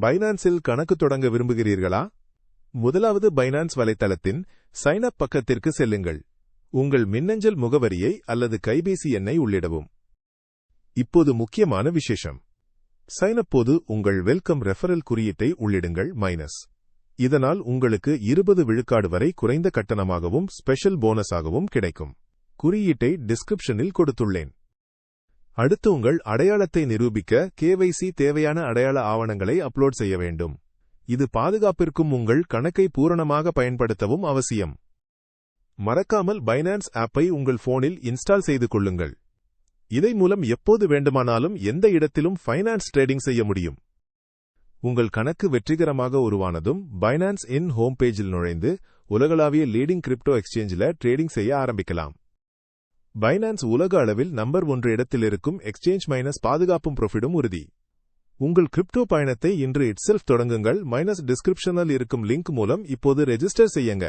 பைனான்ஸில் கணக்கு தொடங்க விரும்புகிறீர்களா? முதலாவது பைனான்ஸ் வலைத்தளத்தின் சைன் அப் பக்கத்திற்கு செல்லுங்கள். உங்கள் மின்னஞ்சல் முகவரியை அல்லது கைபேசி எண்ணை உள்ளிடவும். இப்போது முக்கியமான விசேஷம். சைன் அப் போது உங்கள் வெல்கம் ரெஃபரல் குறியீட்டை உள்ளிடுங்கள் மைனஸ். இதனால் உங்களுக்கு 20 விழுக்காடு வரை குறைந்த கட்டணமாகவும் ஸ்பெஷல் போனஸாகவும் கிடைக்கும். குறியீட்டை டிஸ்கிரிப்ஷனில் கொடுத்துள்ளேன். அடுத்து உங்கள் அடையாளத்தை நிரூபிக்க KYC தேவையான அடையாள ஆவணங்களை அப்லோட் செய்ய வேண்டும். இது பாதுகாப்பிற்கும் உங்கள் கணக்கை பூரணமாக பயன்படுத்தவும் அவசியம். மறக்காமல் பைனான்ஸ் ஆப்பை உங்கள் போனில் இன்ஸ்டால் செய்து கொள்ளுங்கள். இதை மூலம் எப்போது வேண்டுமானாலும் எந்த இடத்திலும் ஃபைனான்ஸ் ட்ரேடிங் செய்ய முடியும். உங்கள் கணக்கு வெற்றிகரமாக உருவானதும் பைனான்ஸ் இன் ஹோம் பேஜில் நுழைந்து உலகளாவிய லீடிங் கிரிப்டோ எக்ஸ்சேஞ்சில் ட்ரேடிங் செய்ய ஆரம்பிக்கலாம். பைனான்ஸ் உலக அளவில் நம்பர் 1 இடத்தில் இருக்கும் எக்ஸ்சேஞ்ச் மைனஸ் பாதுகாப்பும் ப்ராஃபிட்டும் உறுதி. உங்கள் கிரிப்டோ பயணத்தை இன்று இட்செல்ஃப் தொடங்குங்கள். டிஸ்கிரிப்ஷனில் இருக்கும் லிங்க் மூலம் இப்போது ரெஜிஸ்டர் செய்யுங்க.